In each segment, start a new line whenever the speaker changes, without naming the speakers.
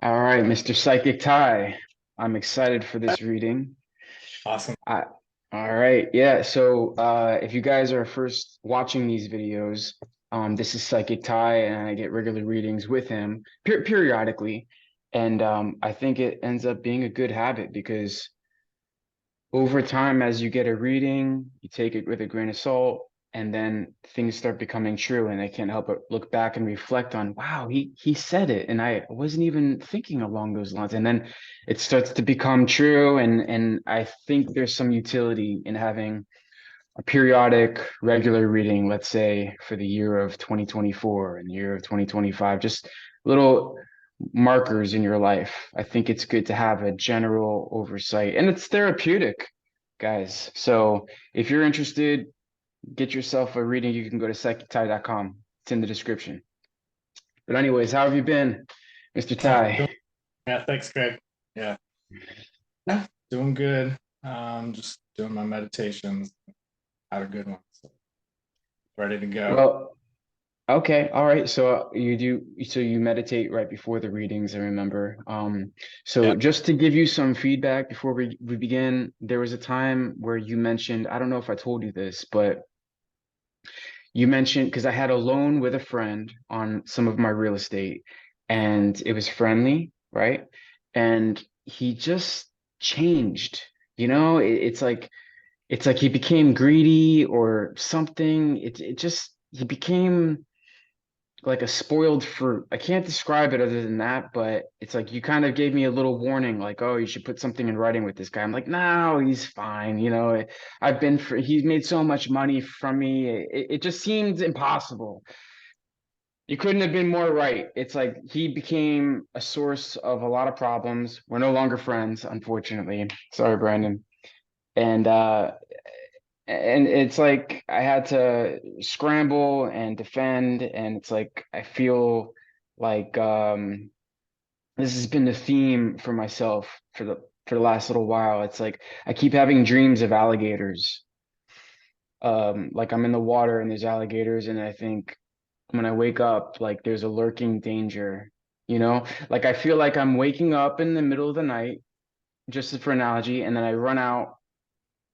All right, Mr. Psychic Tai. I'm excited for this reading.
Awesome.
I, all right, yeah. So, if you guys are first watching these videos, this is Psychic Tai, and I get regular readings with him periodically, and I think it ends up being a good habit because over time, as you get a reading, you take it with a grain of salt, and then things start becoming true, and I can't help but look back and reflect on, wow, he said it, and I wasn't even thinking along those lines. And then it starts to become true, and I think there's some utility in having a periodic, regular reading, let's say for the year of 2024 and the year of 2025, just little markers in your life. I think it's good to have a general oversight and it's therapeutic, guys. So if you're interested, get yourself a reading. You can go to psychictai.com. It's in the description. But anyways, how have you been, Mr.
Yeah,
Tai?
yeah, thanks, Greg. Yeah, yeah, doing good. Just doing my meditations. Had a good one. So ready to go.
Well, okay, all right. So you meditate right before the readings, I remember. So
Yeah.
just to give you some feedback before we begin, there was a time where you mentioned, I don't know if I told you this, but you mentioned because I had a loan with a friend on some of my real estate and it was friendly, right? And he just changed, it's like he became greedy or something. It just he became like a spoiled fruit. I can't describe it other than that, but it's like you kind of gave me a little warning, like, oh, you should put something in writing with this guy. I'm like, no, he's fine. He's made so much money from me. It just seemed impossible. You couldn't have been more right. It's like he became a source of a lot of problems. We're no longer friends, unfortunately. Sorry, Brandon. And it's like I had to scramble and defend, and it's like I feel like this has been the theme for myself for the last little while. It's like I keep having dreams of alligators. Like I'm in the water and there's alligators, and I think when I wake up, like there's a lurking danger, Like I feel like I'm waking up in the middle of the night, just for analogy, and then I run out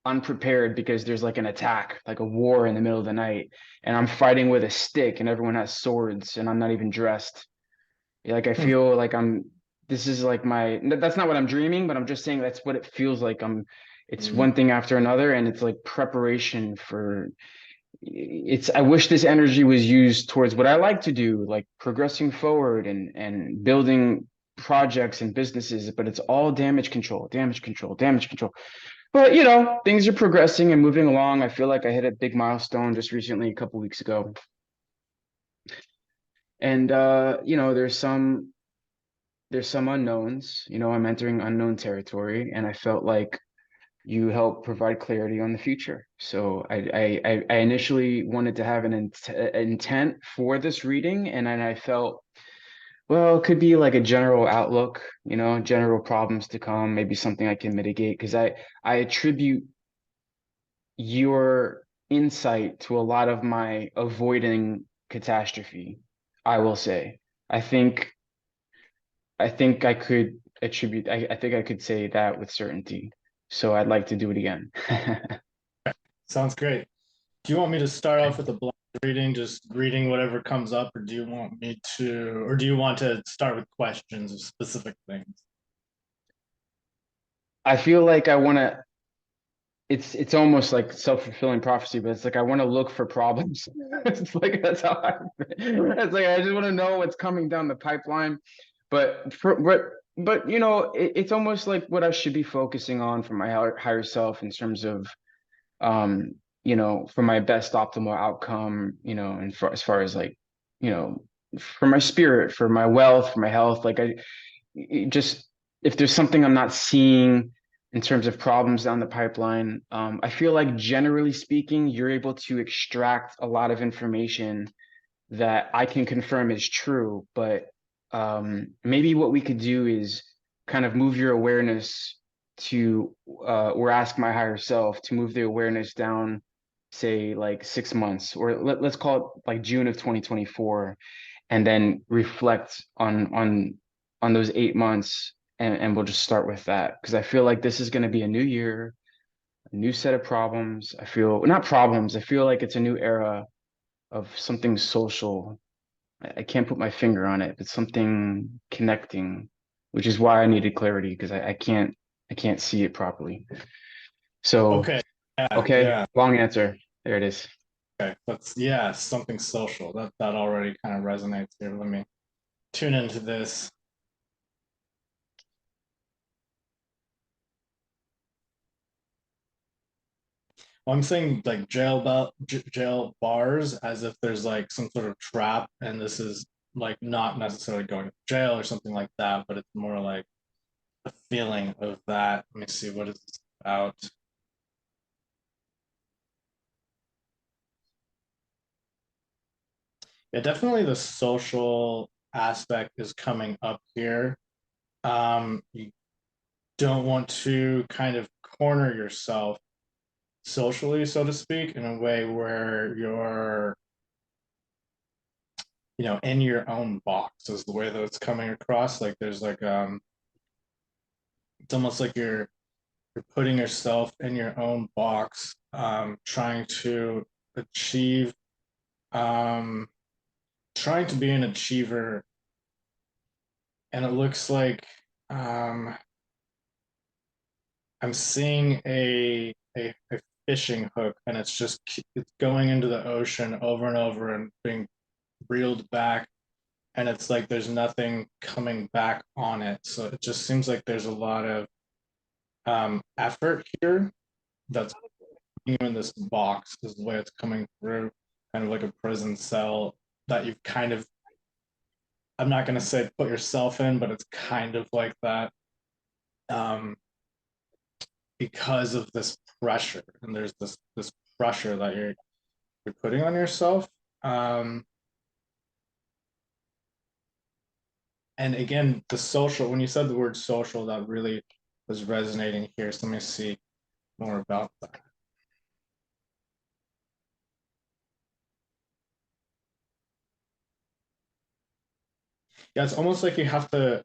unprepared because there's like an attack, like a war in the middle of the night, and I'm fighting with a stick and everyone has swords and I'm not even dressed. Like I
Hmm.
feel like this is like that's not what I'm dreaming, but I'm just saying that's what it feels like. It's
Mm.
one thing after another and it's like preparation for I wish this energy was used towards what I like to do, like progressing forward and building projects and businesses, but it's all damage control, damage control, damage control. But things are progressing and moving along. I feel like I hit a big milestone just recently, a couple weeks ago. And there's some unknowns. I'm entering unknown territory, and I felt like you help provide clarity on the future. So I initially wanted to have an intent for this reading, and then I felt, well, it could be like a general outlook, general problems to come, maybe something I can mitigate, because I attribute your insight to a lot of my avoiding catastrophe, I will say. I think I think I could I think I could say that with certainty. So I'd like to do it again.
Sounds great. Do you want me to start off with a blind reading, just reading whatever comes up, or do you want to start with questions of specific things?
I feel like I want to it's almost like self-fulfilling prophecy, but it's like I want to look for problems. It's like that's how it's like I just want to know what's coming down the pipeline. But it's almost like what I should be focusing on for my higher self in terms of for my best optimal outcome, and as far as like, you know, for my spirit, for my wealth, for my health, like just if there's something I'm not seeing in terms of problems down the pipeline, I feel like generally speaking, you're able to extract a lot of information that I can confirm is true. But maybe what we could do is kind of move your awareness or ask my higher self to move the awareness down, say like 6 months, or let's call it like June of 2024, and then reflect on those 8 months, and we'll just start with that because I feel like this is going to be a new year, a new set of problems. I feel not problems. I feel like it's a new era of something social. I can't put my finger on it, but something connecting, which is why I needed clarity because I can't see it properly. So,
Okay. Yeah,
okay,
yeah.
long answer. There it is.
Okay. That's yeah, something social. That already kind of resonates here. Let me tune into this. Well, I'm saying like jail bars as if there's like some sort of trap, and this is like not necessarily going to jail or something like that, but it's more like a feeling of that. Let me see what is this about. Yeah, definitely the social aspect is coming up here. You don't want to kind of corner yourself socially, so to speak, in a way where you're, in your own box is the way that it's coming across. Like there's like it's almost like you're putting yourself in your own box, trying to achieve, um, trying to be an achiever, and it looks like um, I'm seeing a fishing hook, and it's going into the ocean over and over and being reeled back, and it's like there's nothing coming back on it. So it just seems like there's a lot of effort here that's you in this box is the way it's coming through, kind of like a prison cell that you've kind of, I'm not going to say put yourself in, but it's kind of like that, um, because of this pressure. And there's this pressure that you're putting on yourself. Um, and again, the social, when you said the word social, that really was resonating here. So let me see more about that. Yeah, it's almost like you have to,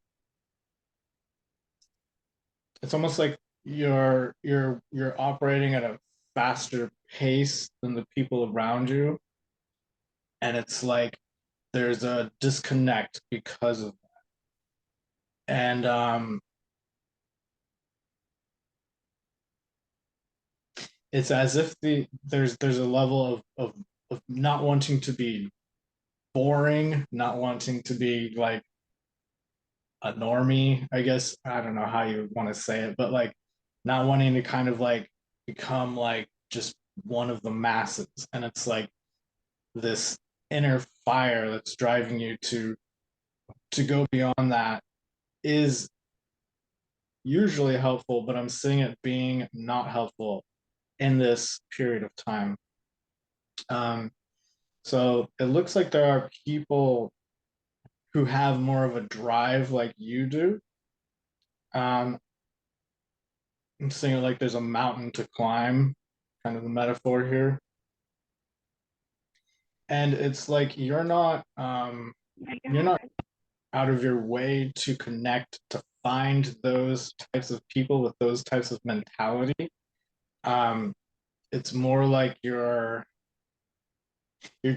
it's almost like you're operating at a faster pace than the people around you, and it's like there's a disconnect because of that. And it's as if there's a level of not wanting to be boring, not wanting to be like a normie, I guess. I don't know how you want to say it, but like not wanting to kind of like become like just one of the masses. And it's like this inner fire that's driving you to go beyond that is usually helpful, but I'm seeing it being not helpful in this period of time. Um, so it looks like there are people who have more of a drive like you do. Um, I'm seeing it like there's a mountain to climb, kind of the metaphor here. And it's like you're not out of your way to connect, to find those types of people with those types of mentality. Um, it's more like you're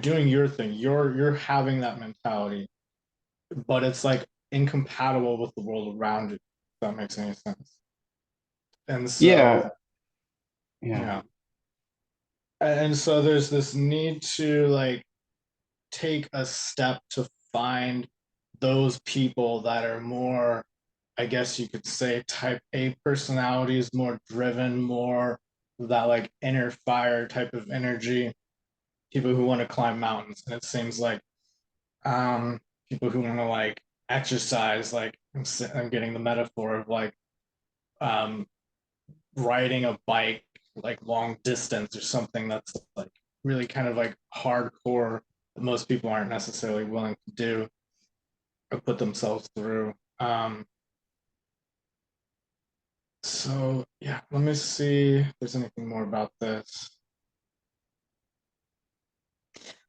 doing your thing. You're having that mentality, but it's like incompatible with the world around you. If that makes any sense. And
Yeah,
so,
yeah.
yeah. And so there's this need to like take a step to find those people that are more, I guess you could say, type A personalities, more driven, more that like inner fire type of energy, people who want to climb mountains. And it seems like people who want to like exercise, like I'm getting the metaphor of like um, riding a bike like long distance or something that's like really kind of like hardcore that most people aren't necessarily willing to do or put themselves through. So yeah, let me see if there's anything more about this.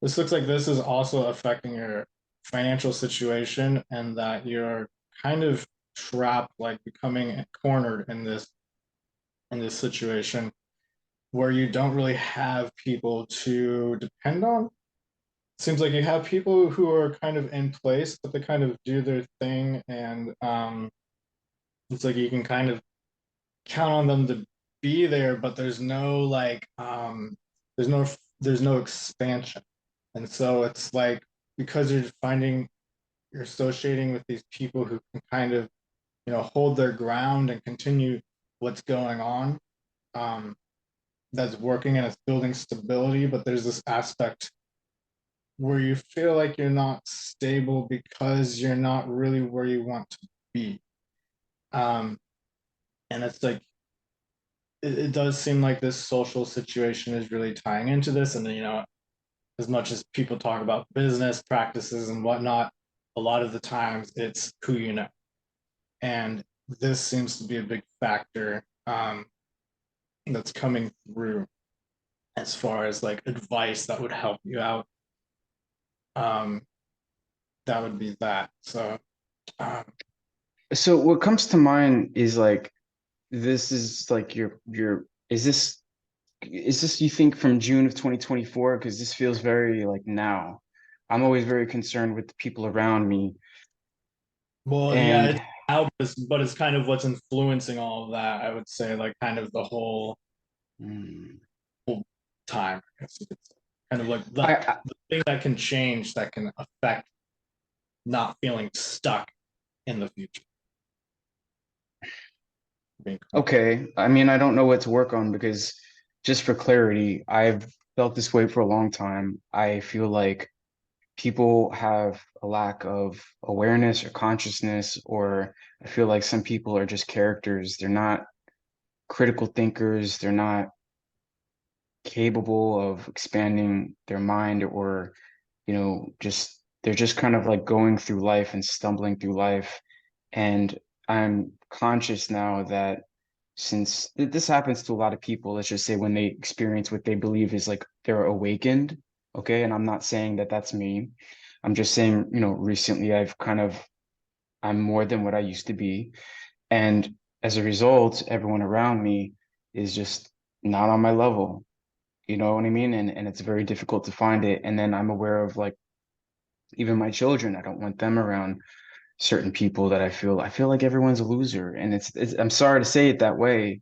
This looks like this is also affecting your financial situation and that you're kind of trapped, like becoming cornered in this situation where you don't really have people to depend on. Seems like you have people who are kind of in place, but they kind of do their thing, and it's like you can kind of count on them to be there, but there's no like there's no there's no expansion. And so it's like because you're associating with these people who can kind of, hold their ground and continue what's going on, um, that's working and it's building stability, but there's this aspect where you feel like you're not stable because you're not really where you want to be. Um, and it's like it does seem like this social situation is really tying into this. And as much as people talk about business practices and whatnot, a lot of the times it's who you know. And this seems to be a big factor, that's coming through as far as like advice that would help you out. Um, that would be that. So, um,
So what comes to mind is like this is like your is this you think from June of 2024? Because this feels very like now. I'm always very concerned with the people around me.
well, yeah,
And
it's out, but it's kind of what's influencing all of that. I would say, like, kind of the
mm,
whole time. I guess you could say. Kind of like
I
the thing that can change, that can affect not feeling stuck in the future. Being
okay. I mean, I don't know what to work on because just for clarity, I've felt this way for a long time. I feel like people have a lack of awareness or consciousness, or I feel like some people are just characters. They're not critical thinkers. They're not capable of expanding their mind, or just they're just kind of like going through life and stumbling through life. And I'm conscious now that since this happens to a lot of people, let's just say when they experience what they believe is like they're awakened, okay? And I'm not saying that that's me. I'm just saying, recently I'm more than what I used to be. And as a result, everyone around me is just not on my level. You know what I mean? And it's very difficult to find it. And then I'm aware of like even my children. I don't want them around certain people that I feel like everyone's a loser. And it's I'm sorry to say it that way,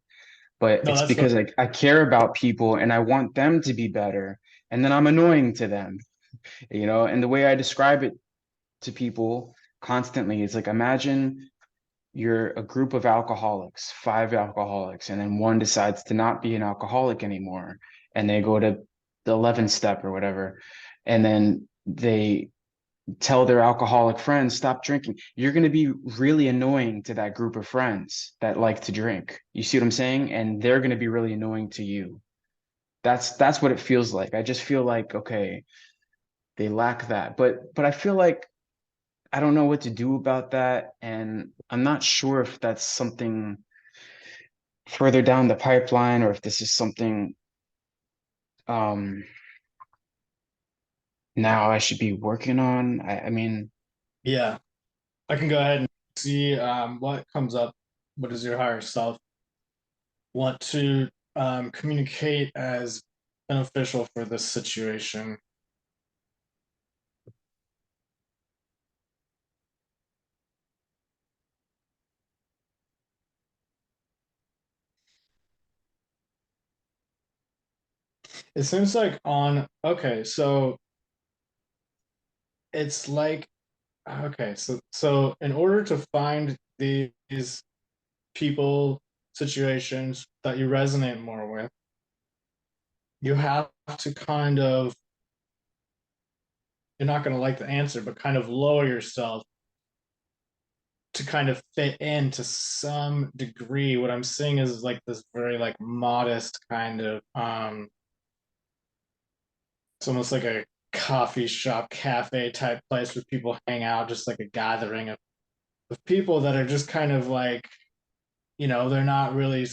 but
no,
it's
that's fair.
because I care about people and I want them to be better. And then I'm annoying to them, and the way I describe it to people constantly is like imagine you're a group of alcoholics, five alcoholics, and then one decides to not be an alcoholic anymore, and they go to the 11th step or whatever, and then they tell their alcoholic friends stop drinking. You're going to be really annoying to that group of friends that like to drink. You see what I'm saying? And they're going to be really annoying to you. That's what it feels like. I just feel like okay, they lack that. But I feel like I don't know what to do about that, and I'm not sure if that's something further down the pipeline or if this is something um now I should be working on. I mean,
Yeah, I can go ahead and see what comes up. What does your higher self want to communicate as beneficial for this situation? It seems like on okay, so it's like okay, so in order to find these people, situations that you resonate more with, you have to kind of, you're not going to like the answer, but kind of lower yourself to kind of fit in to some degree. What I'm seeing is like this very like modest kind of it's almost like a coffee shop cafe type place where people hang out, just like a gathering of people that are just kind of like, they're not really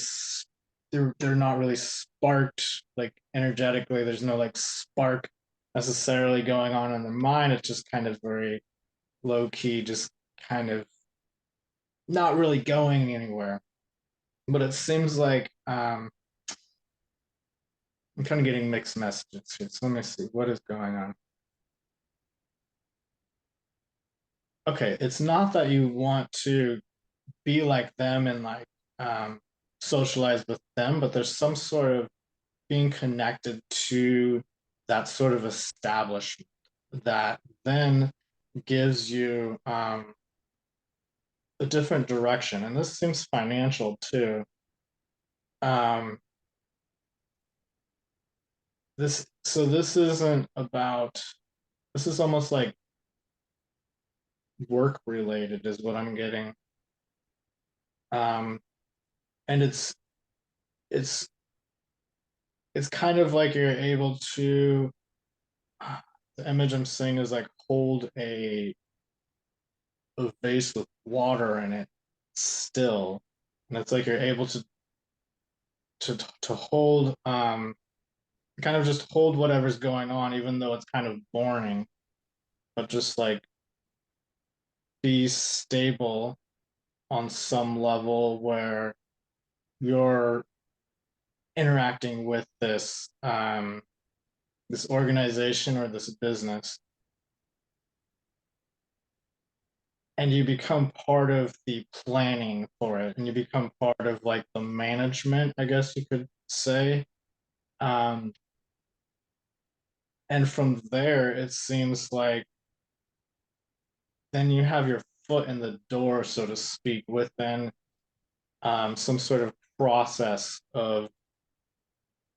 they're not really sparked like energetically. There's no like spark necessarily going on in their mind. It's just kind of very low key, just kind of not really going anywhere. But it seems like I'm kind of getting mixed messages here. So let me see what is going on. Okay, it's not that you want to be like them and like um, socialize with them, but there's some sort of being connected to that sort of establishment that then gives you a different direction. And this seems financial too. Um, this isn't about, this is almost like work related is what I'm getting. Um, and it's it's kind of like you're able to, the image I'm seeing is like hold a vase with water in it still, and it's like you're able to hold kind of just hold whatever's going on, even though it's kind of boring, but just like be stable on some level where you're interacting with this organization or this business, and you become part of the planning for it, and you become part of like the management, I guess you could say. um, and from there it seems like then you have your foot in the door, so to speak, within some sort of process of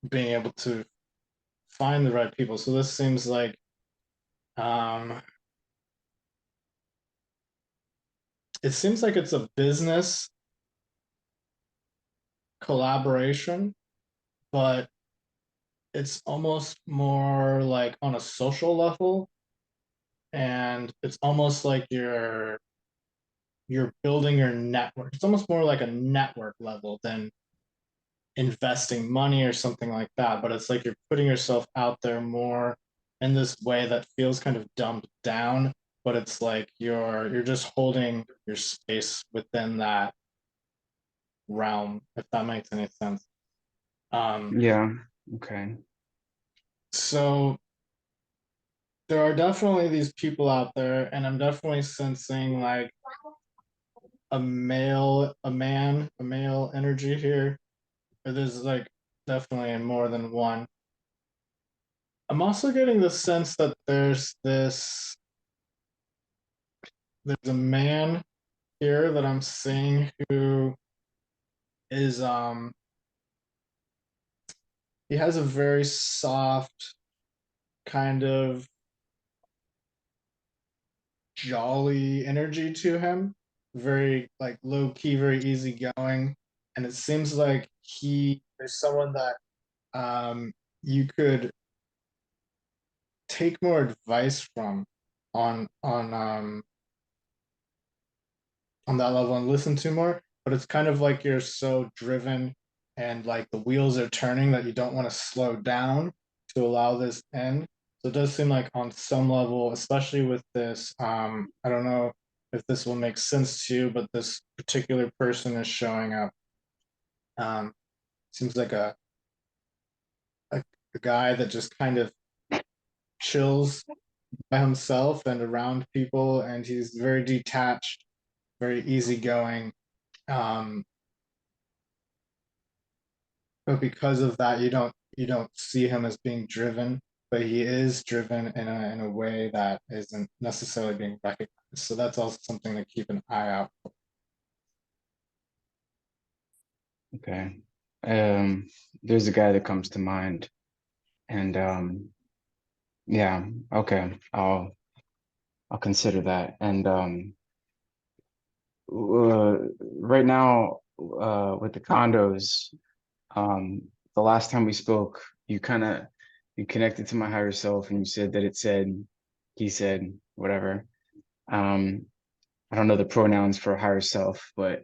being able to find the right people. So this seems like um, it seems like it's a business collaboration, but it's almost more like on a social level, and it's almost like you're building your network. It's almost more like a network level than investing money or something like that, but it's like you're putting yourself out there more in this way that feels kind of dumbed down, but it's like you're just holding your space within that realm, if that makes any sense. um
Yeah. Okay.
so there are definitely these people out there, and I'm definitely sensing like a male energy here. There's like definitely more than one. I'm also getting the sense that there's a man here that I'm seeing who is he has a very soft kind of jolly energy to him, very like low key, very easygoing, and it seems like he is someone that you could take more advice from on on that level and listen to more, but it's kind of like you're so driven and like the wheels are turning that you don't want to slow down to allow this in. So it does seem like on some level, especially with this, I don't know if this will make sense to you, but this particular person is showing up. Um, seems like a, a guy that just kind of chills by himself and around people, and he's very detached, very easygoing. Um, but because of that, you don't see him as being driven, but he is driven in a way that isn't necessarily being recognized. So that's also something to keep an eye out for.
Okay. Um, there's a guy that comes to mind, and yeah, okay. I'll consider that. And right now, with the condos, the last time we spoke, you connected to my higher self, and you said that he said, whatever. Um, I don't know the pronouns for higher self, but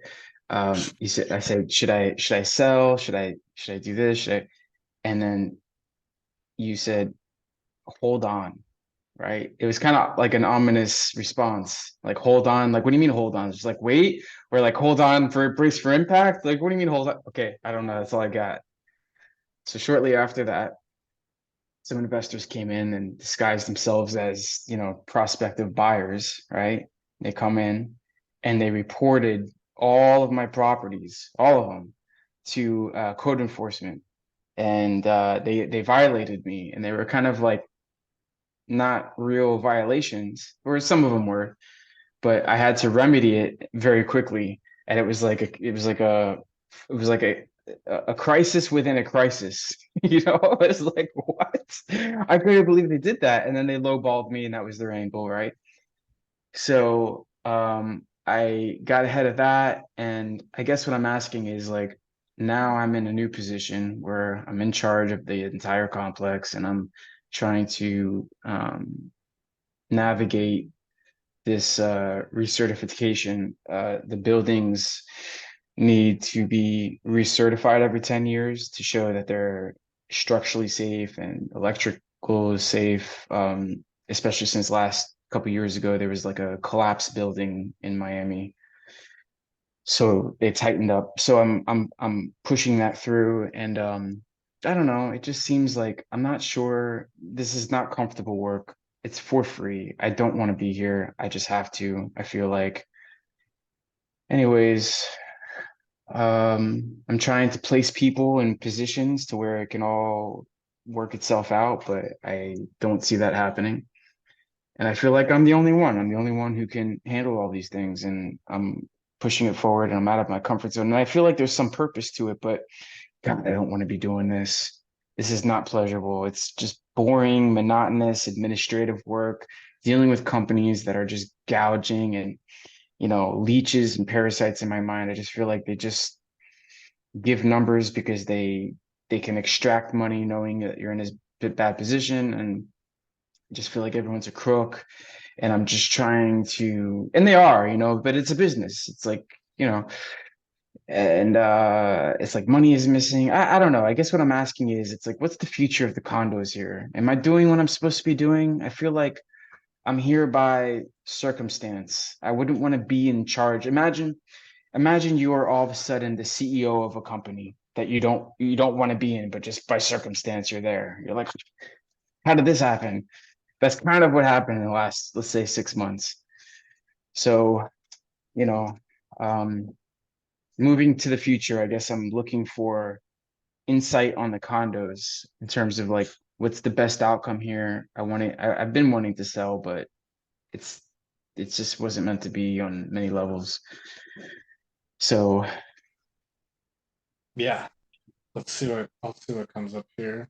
I said, should I sell? Should I do this? And then you said, hold on. right? It was kind of like an ominous response. Like, hold on. Like, what do you mean hold on? Just like wait, or like hold on for brace for impact. Like, what do you mean hold on? Okay, I don't know. That's all I got. So shortly after that, some investors came in and disguised themselves as, prospective buyers, right? They come in and they reported all of my properties, all of them, to code enforcement, and they violated me, and they were kind of like not real violations, or some of them were, but I had to remedy it very quickly, and it was like a crisis within a crisis. It's like what? I couldn't believe they did that, and then they lowballed me, and that was their angle, right? So I got ahead of that, and I guess what I'm asking is like now I'm in a new position where I'm in charge of the entire complex, and I'm trying to navigate this recertification. The buildings need to be recertified every 10 years to show that they're structurally safe and electrical is safe. Especially since last couple years ago, there was like a collapsed building in Miami. So they tightened up. So I'm pushing that through, and I don't know, it just seems like I'm not sure, this is not comfortable work. It's for free. I don't want to be here. I just have to. I feel like. Anyways, I'm trying to place people in positions to where it can all work itself out, but I don't see that happening. And I feel like I'm the only one. I'm the only one who can handle all these things, and I'm pushing it forward, and I'm out of my comfort zone. And I feel like there's some purpose to it, but God, I don't want to be doing this. This is not pleasurable. It's just boring, monotonous administrative work, dealing with companies that are just gouging and, leeches and parasites in my mind. I just feel like they just give numbers because they can extract money knowing that you're in this bad position, and I just feel like everyone's a crook, and I'm just trying to, and they are, but it's a business. It's like, you know, and it's like money is missing. I don't know. I guess what I'm asking is, it's like, what's the future of the condos here? Am I doing what I'm supposed to be doing? I feel like I'm here by circumstance. I wouldn't want to be in charge. Imagine you are all of a sudden the CEO of a company that you don't want to be in, but just by circumstance you're there. You're like, how did this happen? That's kind of what happened in the last, let's say, 6 months. So, you know, um, moving to the future, I guess I'm looking for insight on the condos in terms of like what's the best outcome here. I've been wanting to sell, but it's it just wasn't meant to be on many levels. So
Yeah, I'll see what comes up here.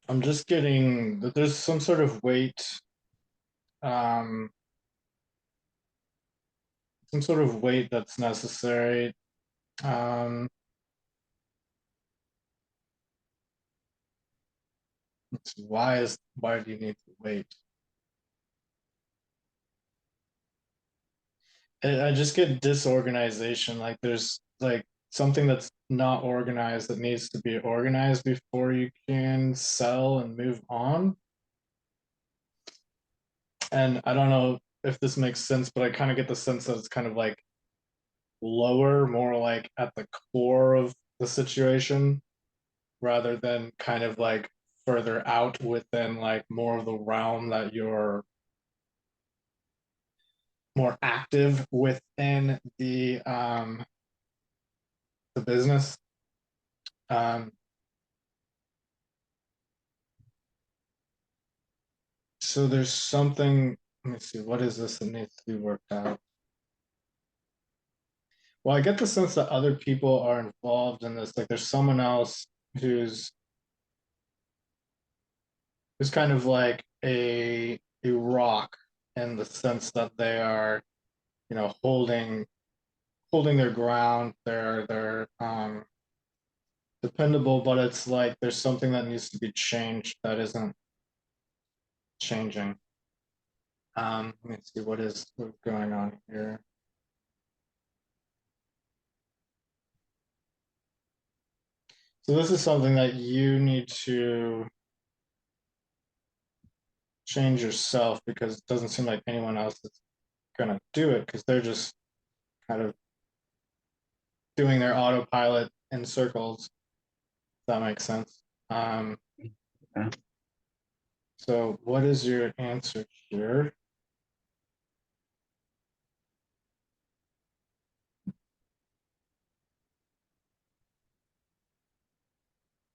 I'm just getting that there's some sort of um, weight that's necessary. Um, why do you need to wait? I just get disorganization. Like there's like something that's not organized that needs to be organized before you can sell and move on. And I don't know if this makes sense, but I kind of get the sense that it's kind of like lower, more like at the core of the situation rather than kind of like further out within like more of the realm that you're more active within the business. Um, so there's something, let me see, what is this that needs to be worked out? Well, I get the sense that other people are involved in this. Like there's someone else who's kind of like a rock in the sense that they are, holding their ground. They're dependable, but it's like there's something that needs to be changed that isn't changing. Let me see what's going on here. So this is something that you need to change yourself, because it doesn't seem like anyone else is gonna do it, because they're just kind of doing their autopilot in circles. If that makes sense.
Yeah.
So what is your answer here?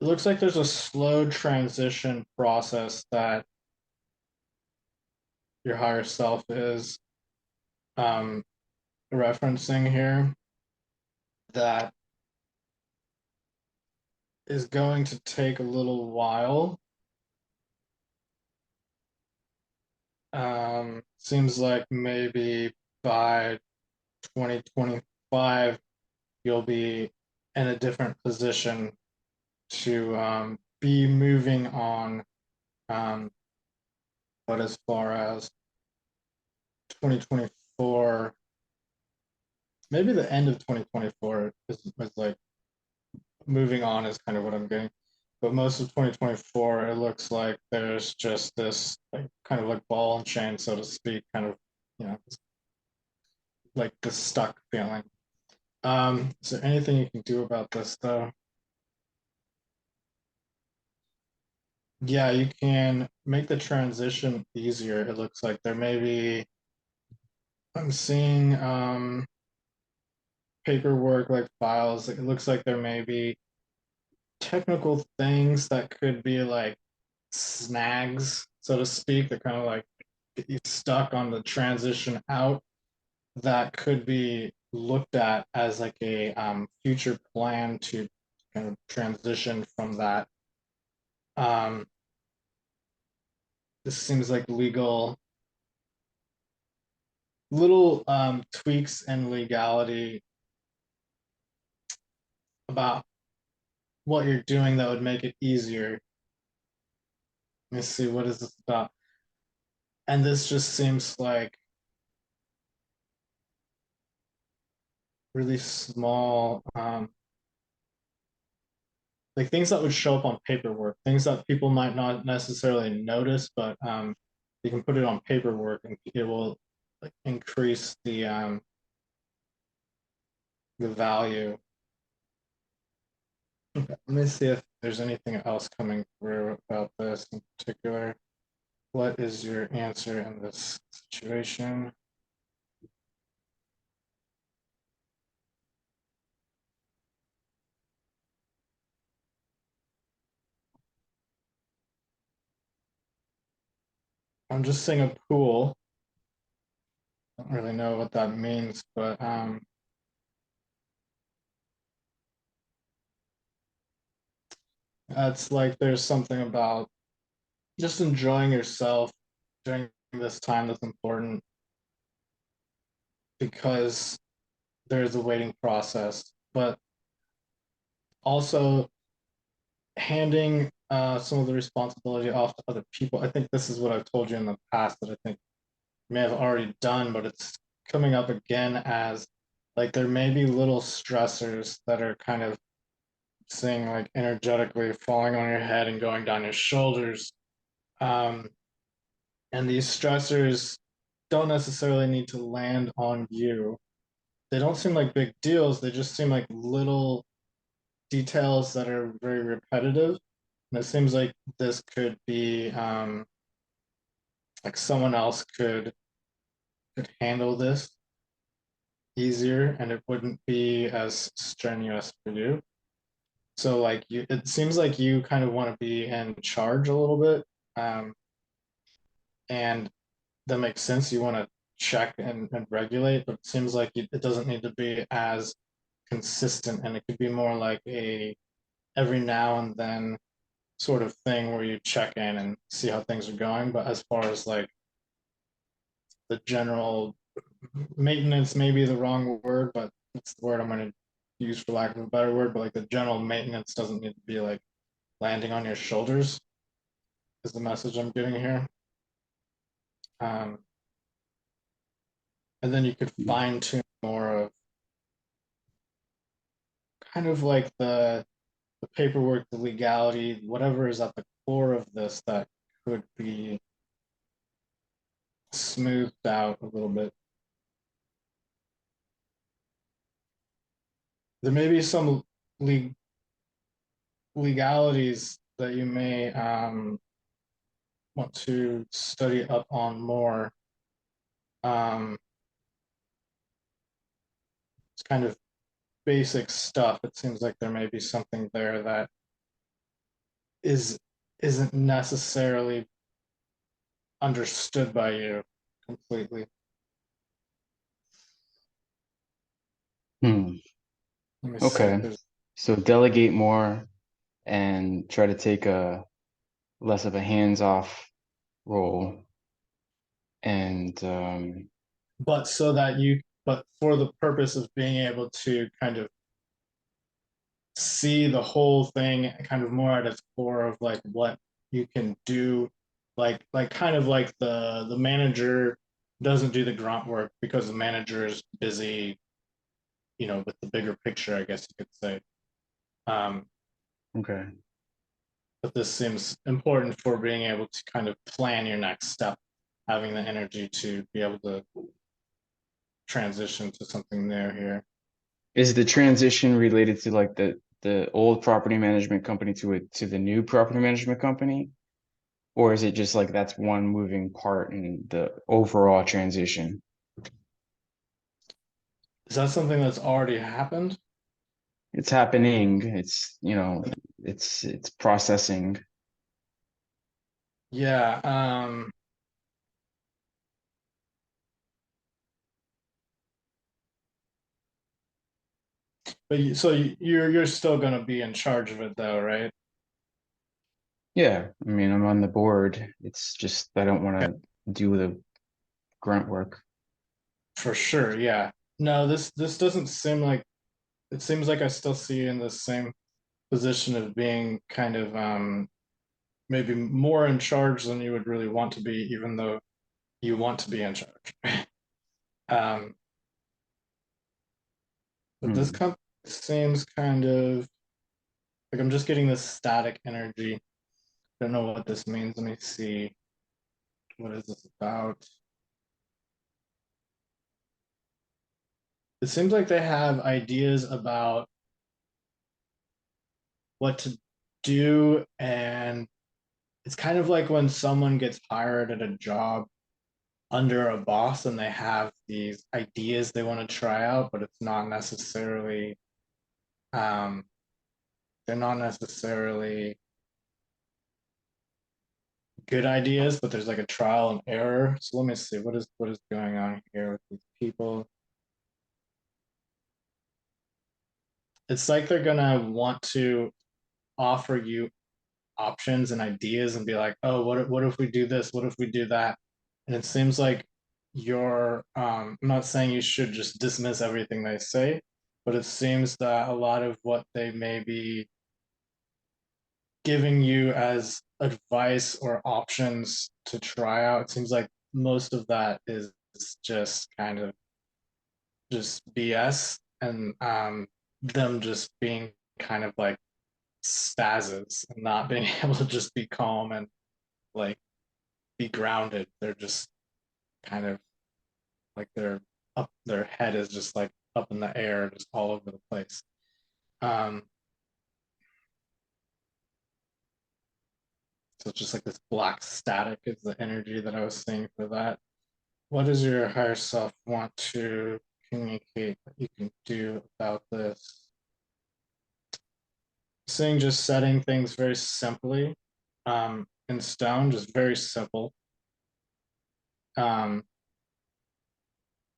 It looks like there's a slow transition process that your higher self is um, referencing here, that is going to take a little while. Seems like maybe by 2025, you'll be in a different position to be moving on. But as far as 2024, maybe the end of 2024 is like moving on is kind of what I'm getting. But most of 2024, it looks like there's just this like kind of like ball and chain, so to speak, kind of, you know, like the stuck feeling. Is there anything you can do about this though? Yeah, you can make the transition easier. It looks like there may be, I'm seeing paperwork like files. It looks like there may be technical things that could be like snags, so to speak, that kind of like get you stuck on the transition out, that could be looked at as like a future plan to kind of transition from that. Um, this seems like legal, little tweaks and legality about what you're doing that would make it easier. Let me see, what is this about? And this just seems like really small, like things that would show up on paperwork, things that people might not necessarily notice, but you can put it on paperwork and it will like increase the value. Okay, let me see if there's anything else coming through about this in particular. What is your answer in this situation? I'm just seeing a pool. Don't really know what that means, but it's like there's something about just enjoying yourself during this time that's important, because there's a waiting process, but also handing some of the responsibility off to other people. I think this is what I've told you in the past that I think you may have already done, but it's coming up again as like there may be little stressors that are kind of seeing like energetically falling on your head and going down your shoulders. Um, and these stressors don't necessarily need to land on you. They don't seem like big deals. They just seem like little details that are very repetitive. And it seems like this could be like someone else could handle this easier, and it wouldn't be as strenuous for you. So like you, it seems like you kind of want to be in charge a little bit, and that makes sense. You want to check and regulate, but it seems like it doesn't need to be as consistent, and it could be more like a every now and then sort of thing where you check in and see how things are going. But as far as like the general maintenance, may be the wrong word, but it's the word I'm going to use for lack of a better word. But like the general maintenance doesn't need to be like landing on your shoulders, is the message I'm getting here. Um, and then you could fine tune more of kind of like the paperwork, the legality, whatever is at the core of this that could be smoothed out a little bit. There may be some le legalities that you may want to study up on more. Um, it's kind of basic stuff. It seems like there may be something there that is isn't necessarily understood by you completely.
Hmm.
Let me see if
Okay.
there's,
So delegate more and try to take a less of a hands-off role. And
but so that you, but for the purpose of being able to kind of see the whole thing kind of more at its core of like what you can do, like kind of like the manager doesn't do the grunt work because the manager is busy, with the bigger picture, I guess you could say. Um,
okay.
but this seems important for being able to kind of plan your next step, having the energy to be able to transition to something new here.
Is the transition related to like the old property management company to the new property management company? Or is it just like that's one moving part in the overall transition?
Is that something that's already happened?
It's happening. It's processing.
Yeah. But so you're still going to be in charge of it though, right?
Yeah, I mean, I'm on the board. It's just I don't want to do the grunt work.
For sure. Yeah. No, this doesn't seem like, it seems like I still see you in the same position of being kind of maybe more in charge than you would really want to be, even though you want to be in charge. um, but this
Hmm.
company seems kind of like I'm just getting this static energy. I don't know what this means. Let me see. What is this about? It seems like they have ideas about what to do, and it's kind of like when someone gets hired at a job under a boss and they have these ideas they want to try out, but it's not necessarily um they're not necessarily good ideas, but there's like a trial and error. So let me see what is going on here with these people. It's like they're gonna want to offer you options and ideas and be like, oh, what if we do this? What if we do that? And it seems like I'm not saying you should just dismiss everything they say, but it seems that a lot of what they may be giving you as advice or options to try out, it seems like most of that is just kind of just BS, and them just being kind of like spazzes and not being able to just be calm and like be grounded. They're just kind of like their head is just like up in the air, just all over the place. Um, so it's just like this black static is the energy that I was seeing for that. What does your higher self want to communicate that you can do about this? Seeing just setting things very simply in stone, just very simple. Um,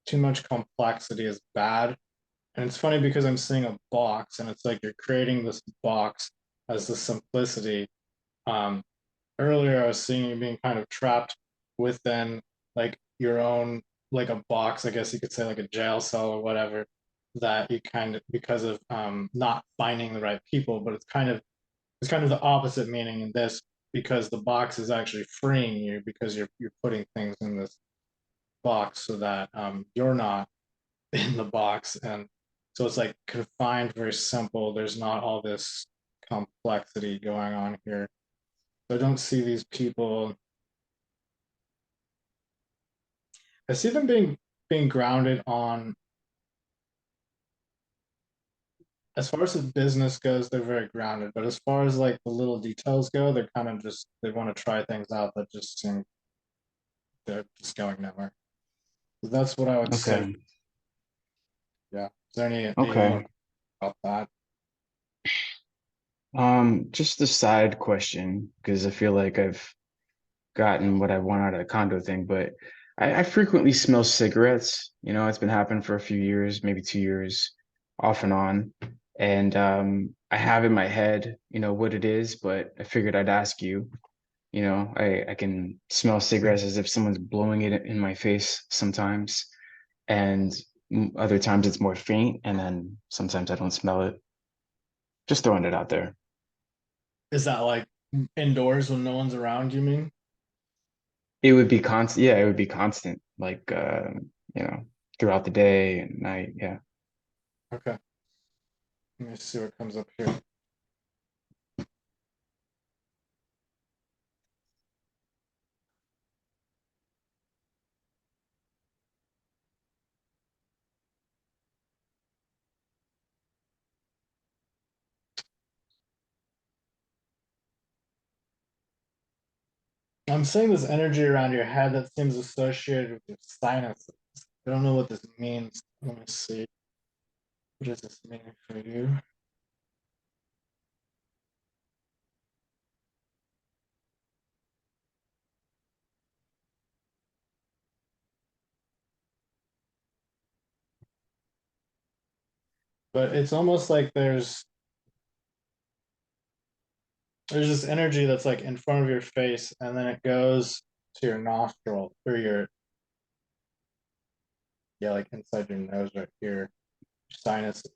too much complexity is bad. And it's funny because I'm seeing a box and it's like you're creating this box as the simplicity. Um, earlier, I was seeing you being kind of trapped within like your own, like a box, I guess you could say like a jail cell or whatever, that you kind of, because of not finding the right people, but it's kind of the opposite meaning in this because the box is actually freeing you because you're putting things in this box so that you're not in the box, and so it's like confined, very simple. There's not all this complexity going on here. So I don't see these people. I see them being grounded on, as far as the business goes, they're very grounded. But as far as like the little details go, they're kind of just, they want to try things out that just seem they're just going nowhere. So that's what I would say.
Okay.
Yeah. Is there any more
Okay.
about that?
Just a side question, because I feel like I've gotten what I want out of the condo thing, but I frequently smell cigarettes. It's been happening for a few years, maybe 2 years, off and on. And I have in my head, what it is, but I figured I'd ask you. I can smell cigarettes as if someone's blowing it in my face sometimes, and other times it's more faint, and then sometimes I don't smell it. Just throwing it out there.
Is that like indoors when no one's around, you mean?
It would be constant. Yeah, it would be constant, like you know, throughout the day and night. Yeah.
Okay. Let me see what comes up here. I'm seeing this energy around your head that seems associated with your sinuses. I don't know what this means. Let me see. What does this mean for you? But it's almost like there's this energy that's like in front of your face, and then it goes to your nostril or your, yeah, like inside your nose right here, your sinuses.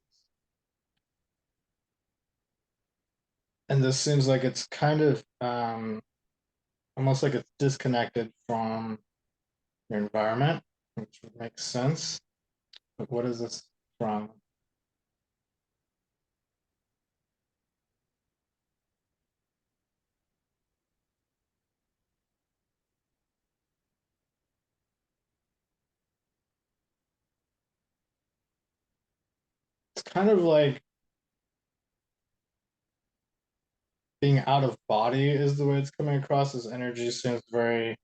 And this seems like it's kind of almost like it's disconnected from your environment, which makes sense. But what is this from? It's kind of like being out of body is the way it's coming across. This energy seems very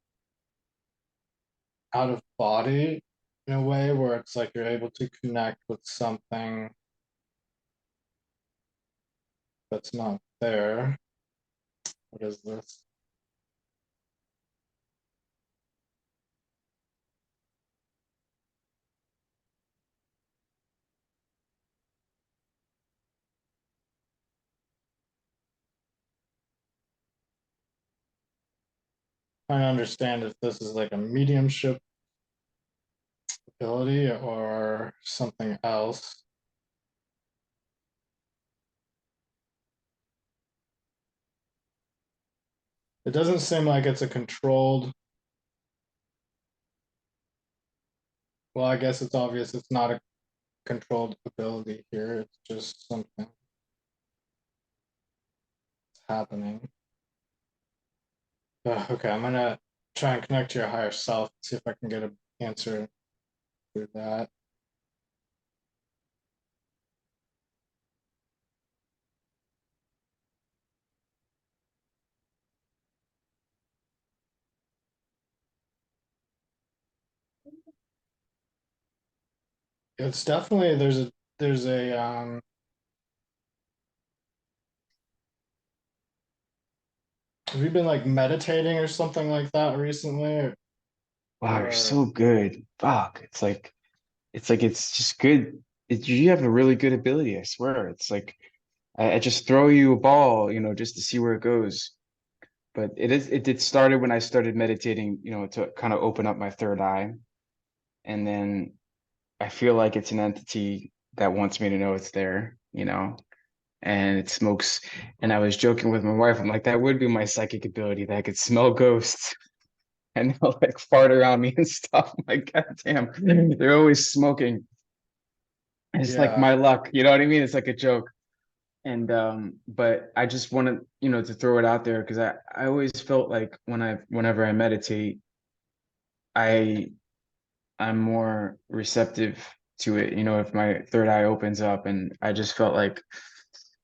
out of body in a way where it's like you're able to connect with something that's not there. What is this? I understand if this is like a mediumship ability or something else. It doesn't seem like it's a controlled. Well, I guess it's obvious it's not a controlled ability here. It's just something that's happening. Okay, I'm gonna try and connect to your higher self, see if I can get an answer through that. It's definitely there's a have you been like meditating or something like that recently?
Wow, you're
Or
so good. Fuck. It's just good. You have a really good ability, I swear. It's like I just throw you a ball, just to see where it goes. But it did started when I started meditating, to kind of open up my third eye. And then I feel like it's an entity that wants me to know it's there. And it smokes. And I was joking with my wife. I'm like, that would be my psychic ability that I could smell ghosts. and they'll like fart around me and stuff. I'm like, God damn, they're always smoking. It's like
Yeah,
my luck, you know what I mean? It's like a joke. And but I just wanted, to throw it out there because I always felt like whenever I meditate, I I'm more receptive to it. If my third eye opens up, and I just felt like,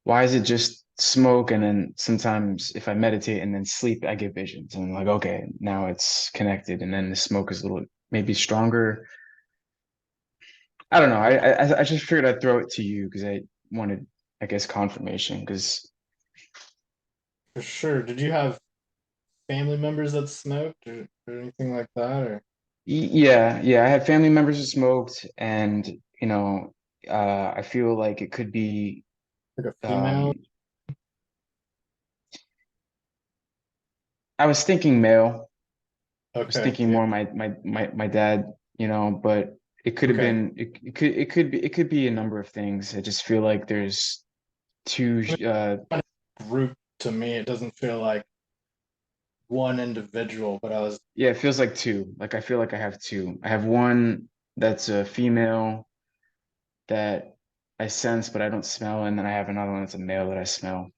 why is it just smoke? And then sometimes if I meditate and then sleep, I get visions, and I'm like, okay, now it's connected. And then the smoke is a little maybe stronger. I don't know. I just figured I'd throw it to you because I wanted, I guess, confirmation. Because
for sure. Did you have family members that smoked or anything like that? Or
yeah, yeah, I had family members who smoked, and I feel like it could be.
like a female?
Um, I was thinking male. I was
Okay,
thinking
yeah.
more my dad, but it could have
Okay.
been it could be a number of things. I just feel like there's two
I mean, group to me, it doesn't feel like one individual, but I was
yeah, it feels like two. Like I feel like I have two. I have one that's a female that I sense but I don't smell, and then I have another one that's a male that I smell.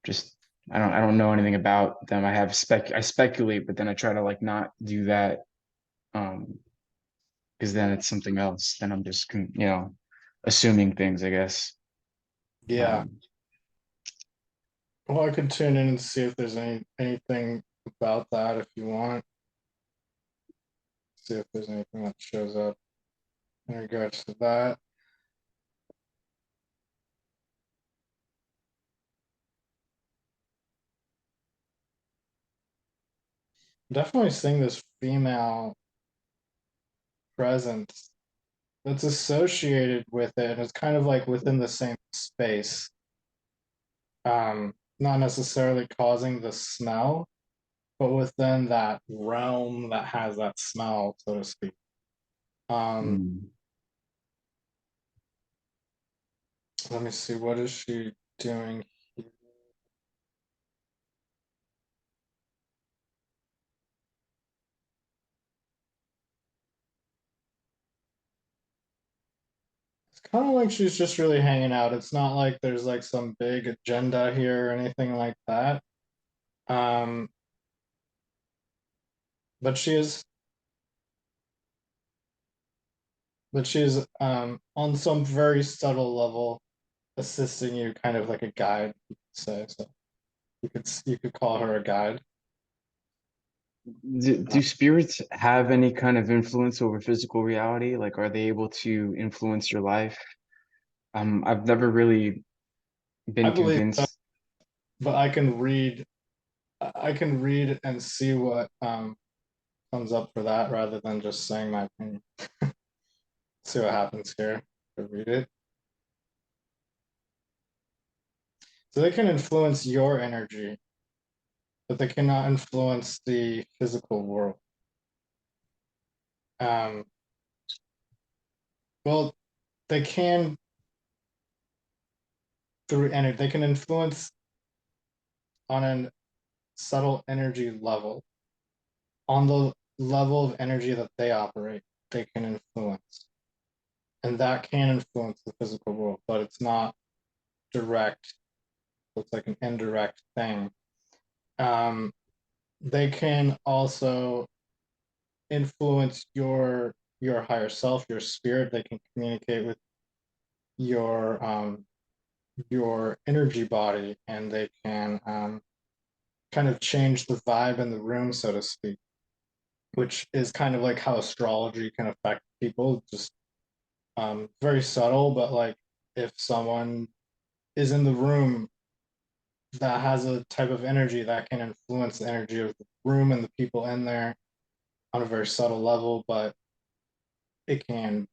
Just I don't know anything about them. I speculate, but then I try to like not do that um because then it's something else. Then I'm just assuming things, I guess.
yeah.
Um,
Well, I could tune in and see if there's anything about that if you want. See if there's anything that shows up in regards to that. Definitely seeing this female presence that's associated with it, and it's kind of like within the same space. Not necessarily causing the smell, but within that realm that has that smell, so to speak. Um,
mm.
Let me see, what is she doing here? It's kind of like she's just really hanging out. It's not like there's like some big agenda here or anything like that. Um, but she is, on some very subtle level assisting you, kind of like a guide, you could say. So you could call her a guide.
Do spirits have any kind of influence over physical reality? Like, are they able to influence your life? I've never really
I
been
believe so,
convinced.
but I can read and see what comes up for that rather than just saying my opinion. See what happens here. Read it. So they can influence your energy, but they cannot influence the physical world. Um, well, they can through energy. They can influence on a subtle energy level. On the level of energy that they operate, they can influence. And that can influence the physical world, but it's not direct. It's like an indirect thing. Um, they can also influence your higher self, your spirit. They can communicate with your energy body, and they can kind of change the vibe in the room, so to speak, which is kind of like how astrology can affect people. Just very subtle, but like if someone is in the room that has a type of energy that can influence the energy of the room and the people in there on a very subtle level, but it can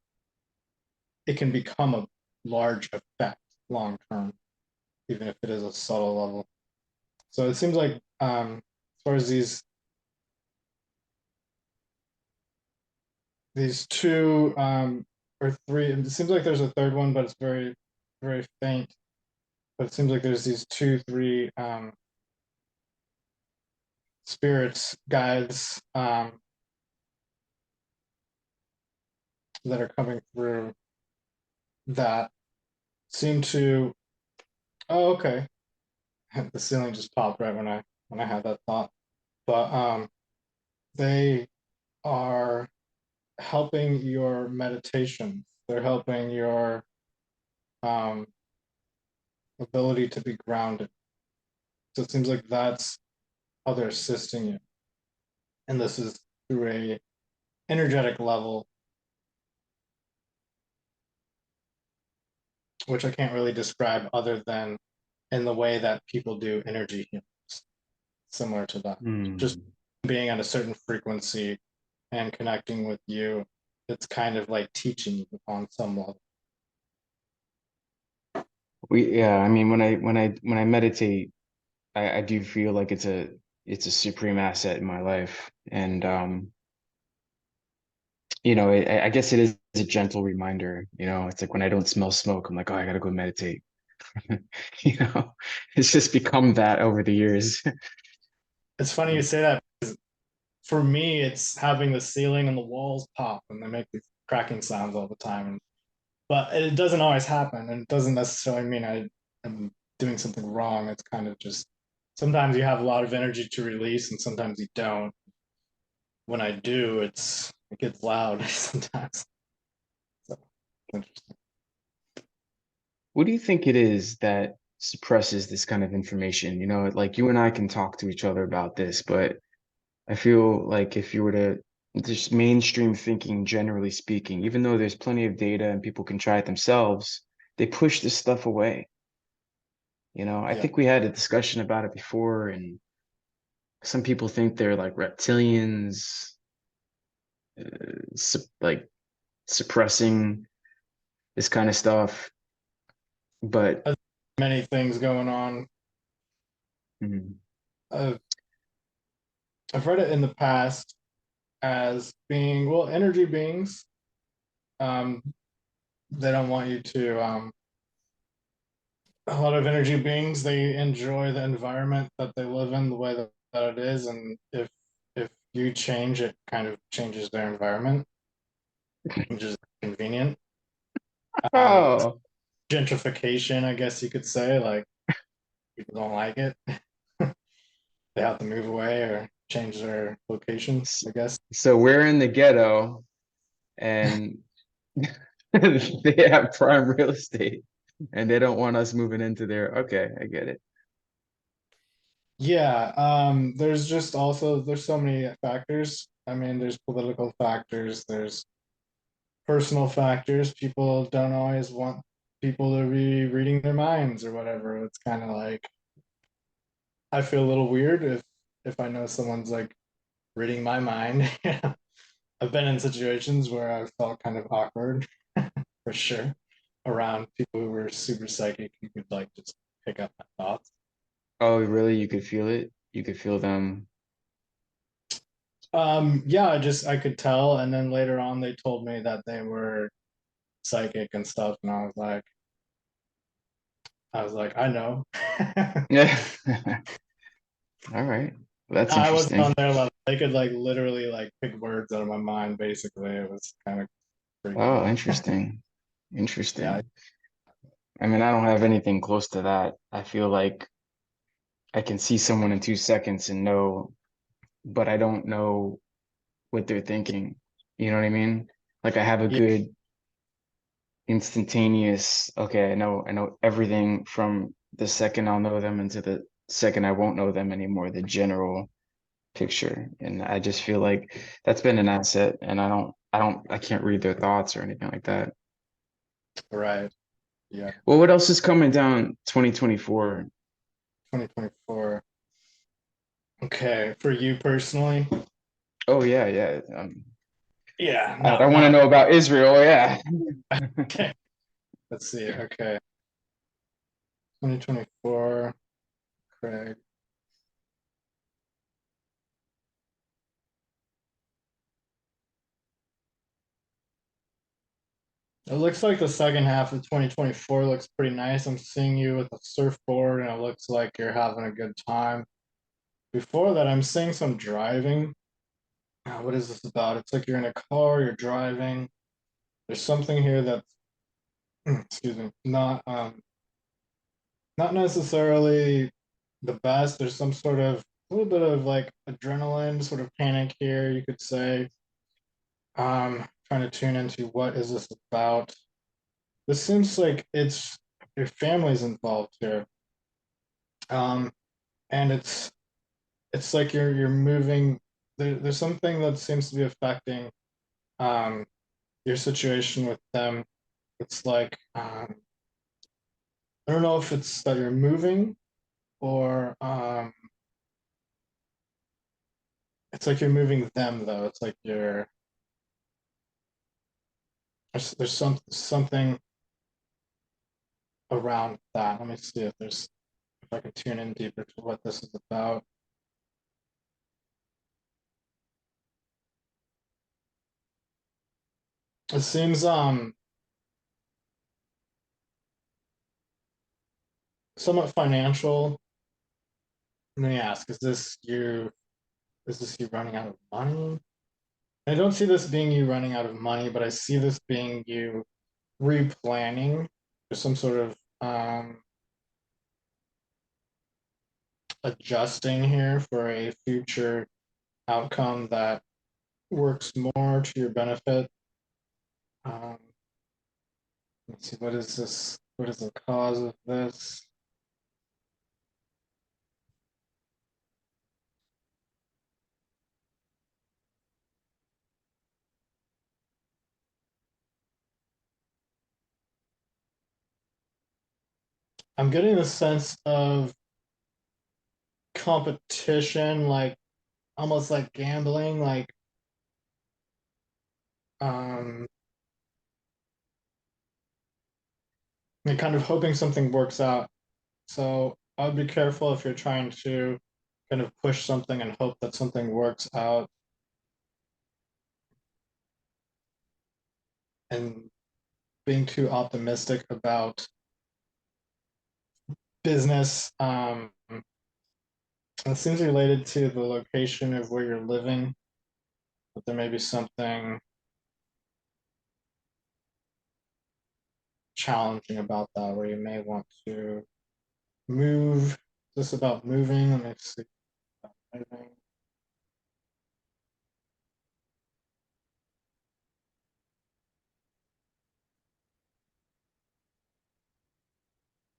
it can become a large effect long term, even if it is a subtle level. So it seems like as far as these two or three, it seems like there's a third one, but it's very very faint. But it seems like there's these two, three spirits, guides. that are coming through that seem to. Oh, okay. The ceiling just popped right when I had that thought. But they are helping your meditation. They're helping your um ability to be grounded. So it seems like that's how they're assisting you. And this is through a energetic level, which I can't really describe other than in the way that people do energy healings, similar to that. Just
Hmm.
being at a certain frequency and connecting with you, it's kind of like teaching you on some level.
Yeah, I mean, when I meditate, I do feel like it's a supreme asset in my life. And I guess it is a gentle reminder, it's like when I don't smell smoke, I'm like, oh, I gotta go meditate. You know, it's just become that over the years.
It's funny you say that. For me, it's having the ceiling and the walls pop and they make these cracking sounds all the time. But it doesn't always happen, and it doesn't necessarily mean I am doing something wrong. It's kind of just sometimes you have a lot of energy to release, and sometimes you don't. When I do, it gets loud sometimes. So interesting.
What do you think it is that suppresses this kind of information? Like you and I can talk to each other about this, but I feel like if you were to just mainstream thinking, generally speaking, even though there's plenty of data and people can try it themselves, they push this stuff away. I
Yeah,
think we had a discussion about it before, and some people think they're like reptilians, like suppressing this kind of stuff. But
many things going on.
mm,
I've, I've read it in the past as being well energy beings. Um, they don't want you to a lot of energy beings they enjoy the environment that they live in the way that it is, and if you change it kind of changes their environment, which is convenient. um
oh,
Gentrification, I guess you could say, like people don't like it. They have to move away or change their location,
s-
I guess.
so we're in the ghetto and they have prime real estate and they don't want us moving into there. Okay, I get it.
Yeah, there's just also there's so many factors. I mean, there's political factors, there's personal factors. People don't always want people to be reading their minds or whatever. It's kind of like I feel a little weird if I know someone's like reading my mind. I've been in situations where I felt kind of awkward for sure around people who were super psychic who could like just pick up my thoughts.
Oh, really? You could feel it? You could feel them.
Yeah, I could tell, and then later on they told me that they were psychic and stuff, and I was like, I know.
Yeah. All right. Well, that's
I wasn't on
interesting.
their level. They could like literally like pick words out of my mind. Basically, it was kind of
Oh,
freaky.
interesting.
Yeah,
Interesting. I mean, I don't have anything close to that. I feel like I can see someone in 2 seconds and know, but I don't know what they're thinking. You know what I mean? Like I have a
yeah,
good instantaneous, okay, I know everything from the second I'll know them into the second I won't know them anymore, the general picture. And I just feel like that's been an asset and I can't read their thoughts or anything like that.
right. Yeah,
Well, what else is coming down 2024?
2024. Okay, for you personally,
Oh yeah, yeah.
yeah,
I want to know about Israel. Yeah.
okay. Let's see. Okay, 2024. Craig. It looks like the second half of 2024 looks pretty nice. I'm seeing you with a surfboard, and it looks like you're having a good time. Before that, I'm seeing some driving. What is this about? It's like you're in a car, you're driving. there's something here that's excuse me, not necessarily the best. There's some sort of a little bit of like adrenaline, sort of panic here, you could say. Trying to tune into what is this about. This seems like it's your family's involved here. Um, and it's like you're moving. There's something that seems to be affecting um your situation with them. It's like I don't know if it's that you're moving or it's like you're moving them though. It's like there's something around that. Let me see if I can tune in deeper to what this is about. It seems somewhat financial. Let me ask, is this you running out of money? I don't see this being you running out of money, but I see this being you replanning or some sort of adjusting here for a future outcome that works more to your benefit. Um, let's see, what is this? What is the cause of this? I'm getting the sense of competition, like almost like gambling, um, and kind of hoping something works out. So I'd be careful if you're trying to kind of push something and hope that something works out and being too optimistic about business. It seems related to the location of where you're living, but there may be something challenging about that where you may want to move. Is this about moving? Let me see. Moving.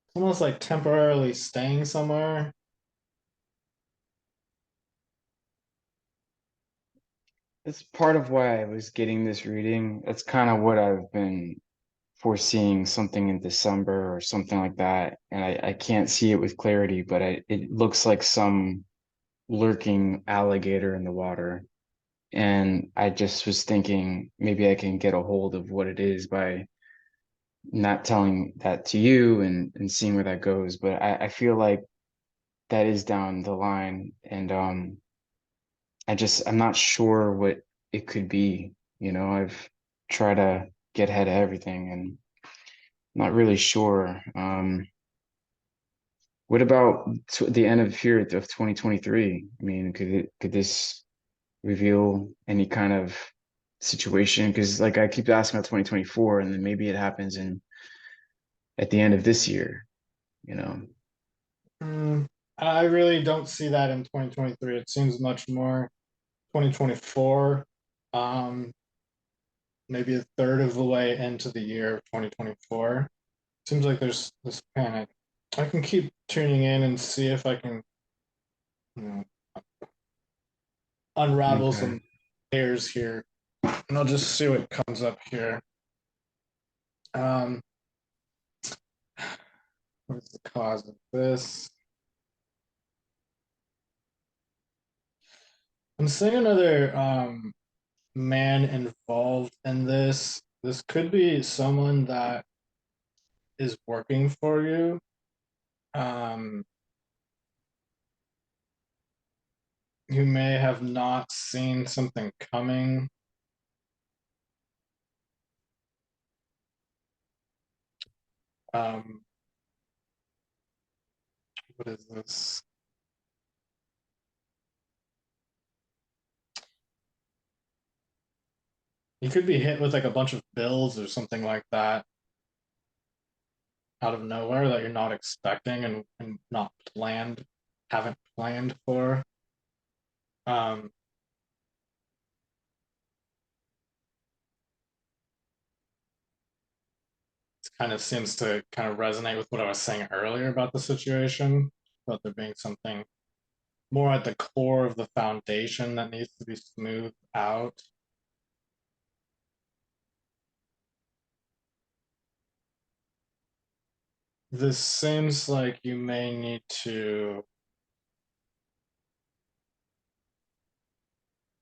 It's almost like temporarily staying somewhere.
It's part of why I was getting this reading. That's kind of what I've been foreseeing, something in December or something like that. And I can't see it with clarity, but it looks like some lurking alligator in the water. And I just was thinking maybe I can get a hold of what it is by not telling that to you and seeing where that goes. But I feel like that is down the line. And I'm not sure what it could be. I've tried to get ahead of everything and not really sure. What about the end of here of 2023? I mean, could this reveal any kind of situation? Because like I keep asking about 2024, and then maybe it happens in at the end of this year, you know?
Mm, I really don't see that in 2023. It seems much more 2024. Um, Maybe a third of the way into the year of 2024. Seems like there's this panic. I can keep tuning in and see if I can, you know, unravel
Okay.
some layers here, and I'll just see what comes up here. Um, what is the cause of this? I'm seeing another man involved in this. This could be someone that is working for you. Um, you may have not seen something coming. Um, what is this? You could be hit with like a bunch of bills or something like that out of nowhere that you're not expecting and not planned, haven't planned for. Um, it kind of seems to kind of resonate with what I was saying earlier about the situation, about there being something more at the core of the foundation that needs to be smoothed out. This seems like you may need to.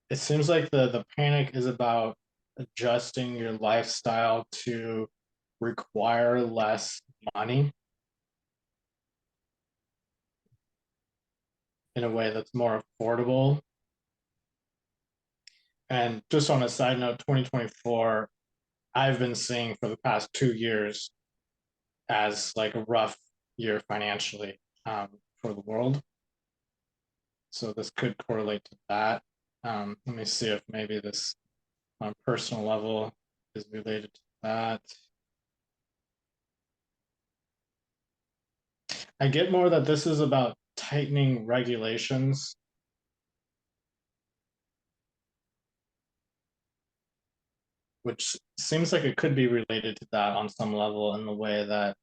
It seems like the panic is about adjusting your lifestyle to require less money in a way that's more affordable. And just on a side note, 2024, I've been seeing for the past 2 years as like a rough year financially for the world. So this could correlate to that. Let me see if maybe this on a personal level is related to that. I get more that this is about tightening regulations, which seems like it could be related to that on some level in the way that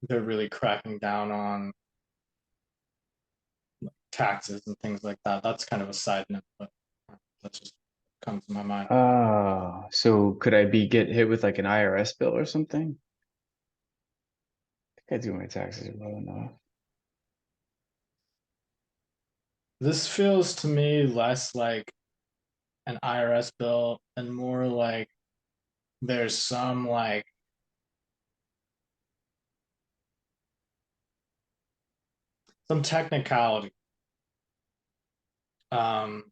they're really cracking down on taxes and things like that. That's kind of a side note, but that just comes to my mind.
So could I be get hit with like an IRS bill or something? I think I do my taxes well enough.
This feels to me less like an IRS bill and more like there's some technicality. Um,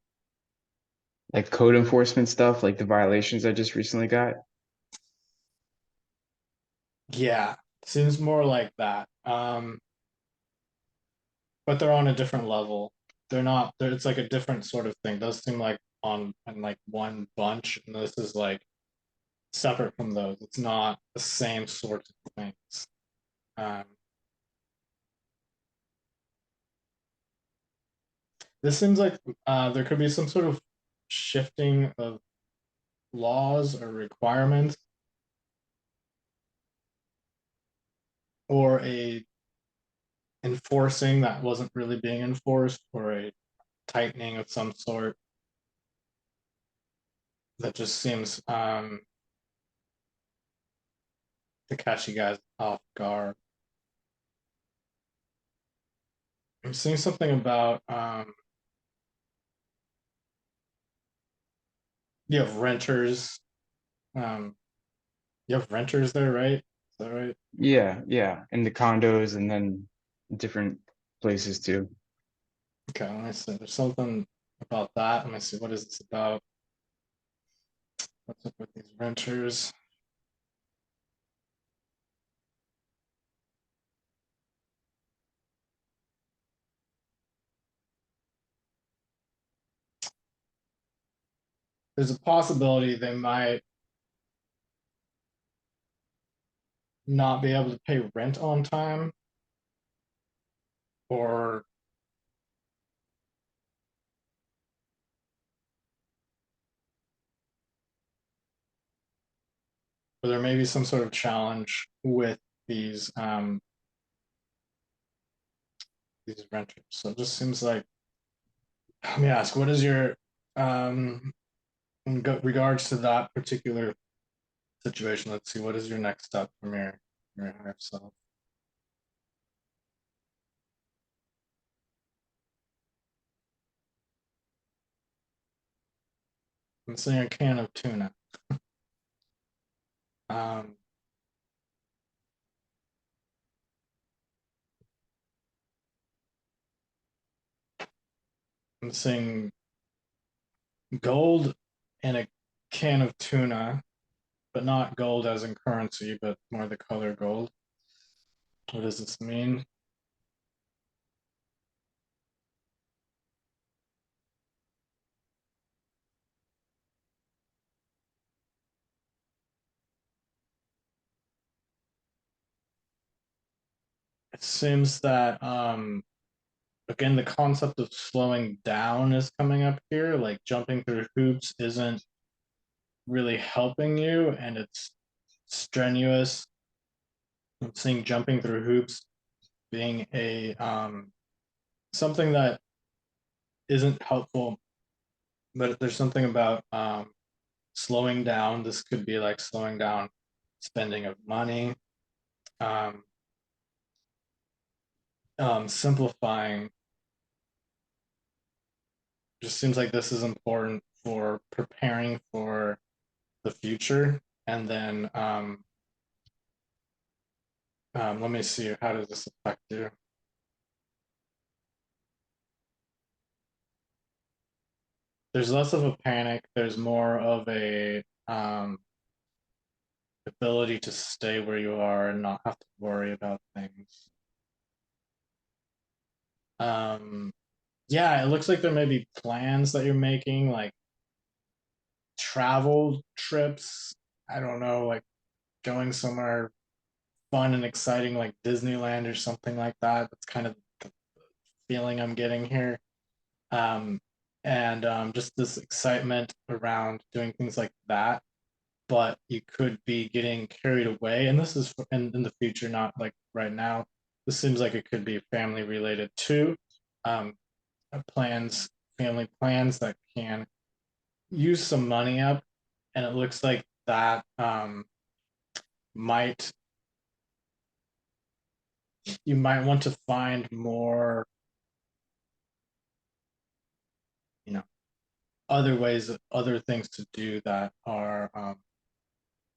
Like code enforcement stuff, like the violations I just recently got.
yeah, seems more like that. But they're on a different level. They're not. It's like a different sort of thing. It does seem like on like one bunch, and this is like separate from those. It's not the same sort of things. Um, this seems like there could be some sort of shifting of laws or requirements, or a enforcing that wasn't really being enforced, or a tightening of some sort that just seems to catch you guys off guard. I'm seeing something about you have renters. Um, you have renters there, right? Is that right?
Yeah, yeah. And the condos and then different places too.
Okay, let me see. There's something about that. Let me see. What is this about? What's up with these renters? There's a possibility they might not be able to pay rent on time, or there may be some sort of challenge with these renters. So it just seems like. Let me ask, what is your in regards to that particular situation? Let's see, what is your next step from your higher self? I'm saying a can of tuna. Um, I'm saying gold and a can of tuna, but not gold as in currency, but more the color gold. What does this mean? It seems that again the concept of slowing down is coming up here. Like jumping through hoops isn't really helping you, and it's strenuous. I'm seeing jumping through hoops being a something that isn't helpful, but if there's something about slowing down, this could be like slowing down spending of money, um, simplifying. Just seems like this is important for preparing for the future. And then let me see, how does this affect you? There's less of a panic. There's more of a ability to stay where you are and not have to worry about things. Um, yeah, it looks like there may be plans that you're making, like travel trips. I don't know, like going somewhere fun and exciting like Disneyland or something like that. That's kind of the feeling I'm getting here. Um, and just this excitement around doing things like that. But you could be getting carried away, and this is in the future, not like right now. This seems like it could be family related too. Um, plans, family plans that can use some money up, and it looks like that might you might want to find more, you know, other ways, other things to do that are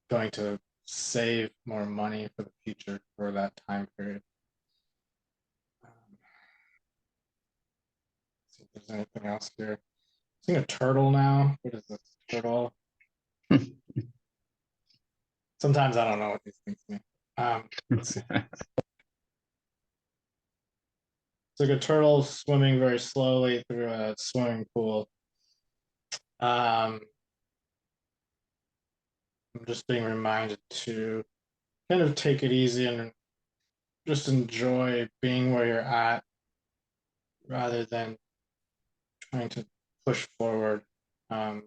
going to save more money for the future for that time period. See if there's anything else here. Seeing a turtle now. What is this? Turtle. Sometimes I don't know what these things mean. Let's see. It's like a turtle swimming very slowly through a swimming pool. Um, I'm just being reminded to kind of take it easy and just enjoy being where you're at rather than trying to push forward. Um,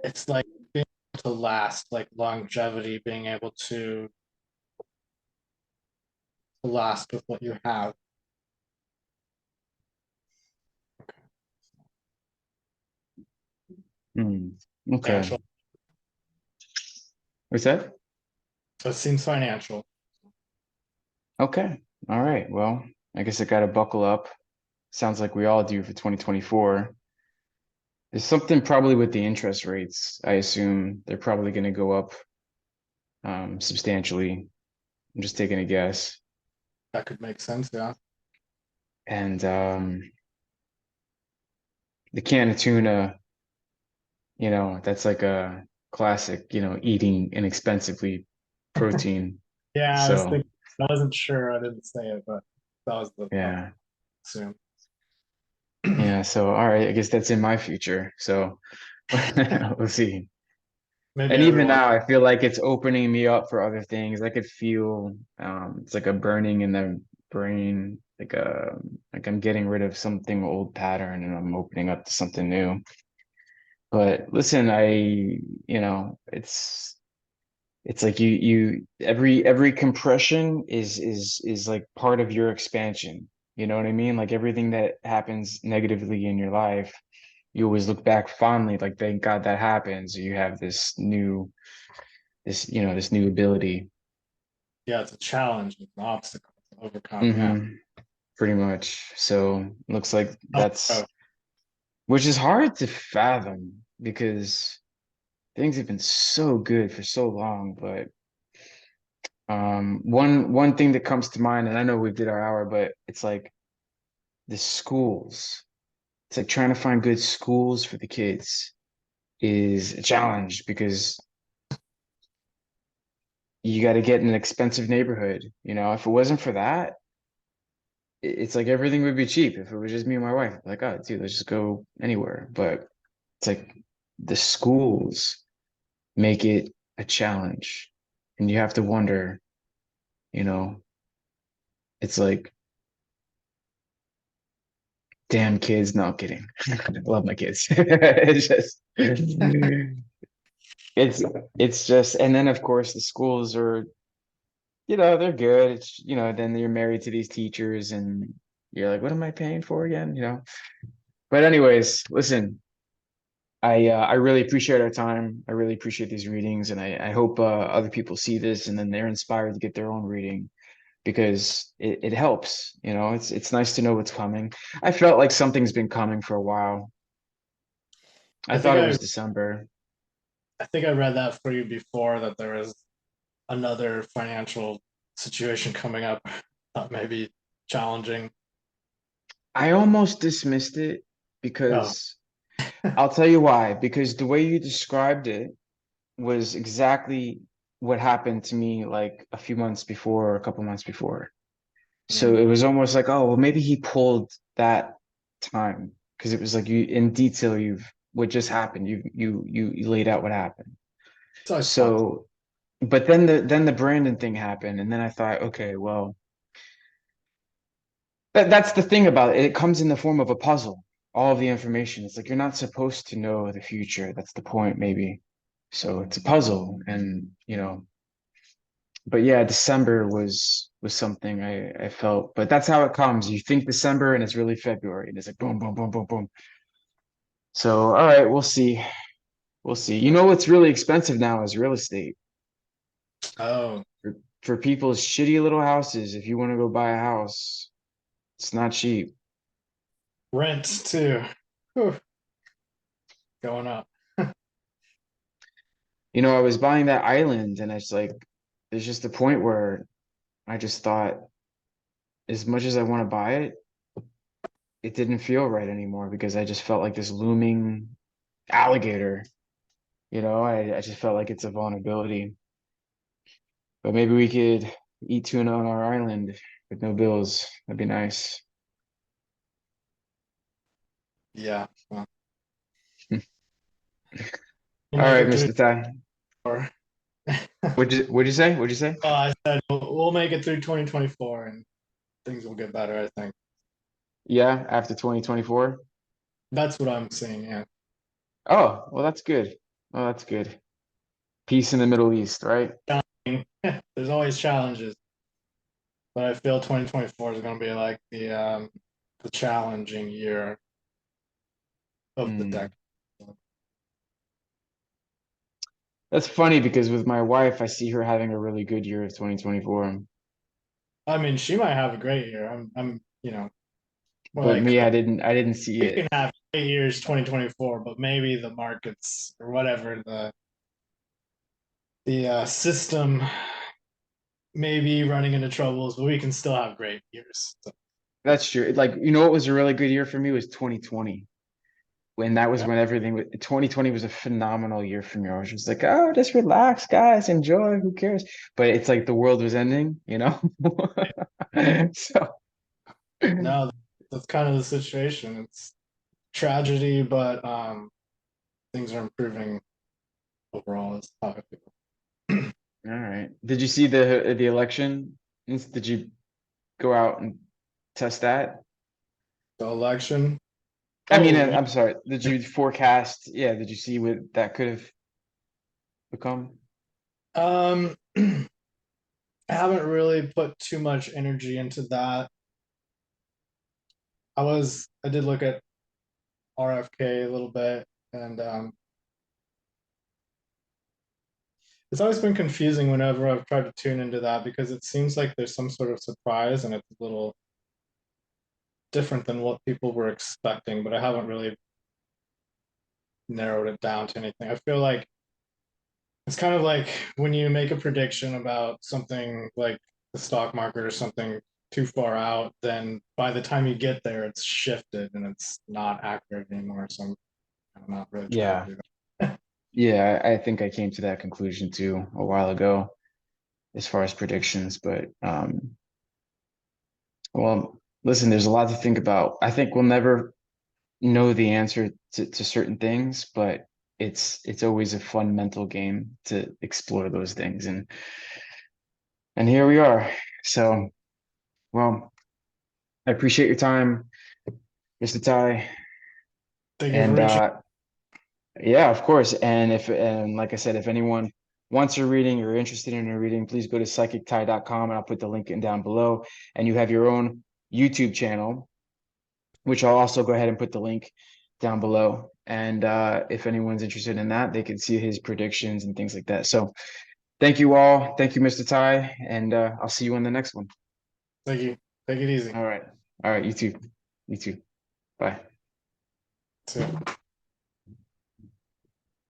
it's like being able to last, like longevity, being able to last with what you have.
Hmm. Okay.
Financial.
What's that?
It seems financial.
Okay. All right. Well, I guess I gotta buckle up. Sounds like we all do for 2024. There's something probably with the interest rates. I assume they're probably going to go up substantially. I'm just taking a guess.
That could make sense, yeah.
And the can of tuna, that's like a classic, eating inexpensively protein.
Yeah, I was
So
thinking, I wasn't sure, I didn't say it, but that was the I would
yeah,
assume.
yeah. So all right, I guess that's in my future. So we'll see.
Maybe
And even
everyone.
now, I feel like it's opening me up for other things. I could feel it's like a burning in the brain, like I'm getting rid of something old pattern and I'm opening up to something new. But listen, it's like you every compression is like part of your expansion. You know what I mean? Like everything that happens negatively in your life, you always look back fondly, like thank God that happened. So you have this new ability.
Yeah, it's a challenge, it's an obstacle to overcome. Yeah.
Hmm. Pretty much. So looks like
Oh, oh,
which is hard to fathom because things have been so good for so long. But one thing that comes to mind, and I know we did our hour, but it's like the schools. It's like trying to find good schools for the kids is a challenge because you got to get in an expensive neighborhood. If it wasn't for that, it's like everything would be cheap if it was just me and my wife. Like, oh, dude, let's just go anywhere. But it's like the schools make it a challenge. And you have to wonder, you know, it's like, damn kids, not kidding. I love my kids. It's just it's it's just and then of course the schools are, they're good. It's, then you're married to these teachers and you're like, what am I paying for again? But anyways, listen, I really appreciate our time. I really appreciate these readings, and I hope other people see this and then they're inspired to get their own reading because it helps. It's nice to know what's coming. I felt like something's been coming for a while. I
I think
thought it
I
was December.
I think I read that for you before that there is another financial situation coming up that may be challenging.
I almost dismissed it
Oh,
because I'll tell you why. Because the way you described it was exactly what happened to me like a few months before, or a couple months before. So
mm.
it was almost like, oh, well, maybe he pulled that time because it was like you in detail, what just happened. You laid out what happened.
It's always possible.
So, but then the Brandon thing happened, and then I thought, okay, well, that's the thing about it. It comes in the form of a puzzle. All of the information. It's like you're not supposed to know the future. That's the point, maybe. So it's a puzzle, and but yeah, December was something I felt, but that's how it comes. You think December and it's really February, and it's like boom, boom, boom, boom, boom. So all right, we'll see. We'll see. You know what's really expensive now is real estate.
Oh,
For people's shitty little houses, if you want to go buy a house, it's not cheap.
rent too. Whew, going up.
I was buying that island, and it's like there's just a point where I just thought, as much as I want to buy it, it didn't feel right anymore because I just felt like this looming alligator. I just felt like it's a vulnerability. But maybe we could eat tuna on our island with no bills. That'd be nice.
Yeah. Well, we'll
All
make
right,
it through.
Mr. Tai.
Or,
What'd you say? What'd you say?
I said we'll make it through 2024 and things will get better, I think.
Yeah, after 2024.
That's what I'm seeing. Yeah.
Oh, well, that's good. Oh, that's good. Peace in the Middle East, right?
There's always challenges, but I feel 2024 is going to be like the challenging year of the
Hmm.
decade.
That's funny because with my wife, I see her having a really good year of 2024.
I mean, she might have a great year. More
But
like
me, I didn't see
you
it.
can have great years 2024, but maybe the markets or whatever the system may be running into troubles, but we can still have great years. So,
That's true. Like, what was a really good year for me was 2020. When that was
yeah.
when 2020 was a phenomenal year for me. I was just like, oh, just relax, guys, enjoy. Who cares? But it's like the world was ending. So,
No, that's kind of the situation. It's tragedy, but things are improving overall. Is how I feel.
all right. Did you see the election? Did you go out and test that?
The election.
I mean,
Oh,
I'm sorry. Did you forecast? Yeah. Did you see what that could have become?
I haven't really put too much energy into that. I did look at RFK a little bit, and it's always been confusing whenever I've tried to tune into that because it seems like there's some sort of surprise and it's a little different than what people were expecting, but I haven't really narrowed it down to anything. I feel like it's kind of like when you make a prediction about something like the stock market or something too far out, then by the time you get there, it's shifted and it's not accurate anymore. So I'm not really trying to
Yeah.
do that.
Yeah. I think I came to that conclusion too a while ago as far as predictions, but well, listen, there's a lot to think about. I think we'll never know the answer to certain things, but it's always a fun mental game to explore those things. And here we are. So, well, I appreciate your time, Mr. Ty.
Thank you for
And
reaching.
yeah, of course. And like I said, if anyone wants a reading or interested in a reading, please go to psychictai.com and I'll put the link in down below. And you have your own YouTube channel, which I'll also go ahead and put the link down below. And if anyone's interested in that, they can see his predictions and things like that. So thank you all. Thank you, Mr. Ty. And I'll see you on the next one.
Thank you. Take it easy.
All right. All right. You too. You too. Bye.
See ya.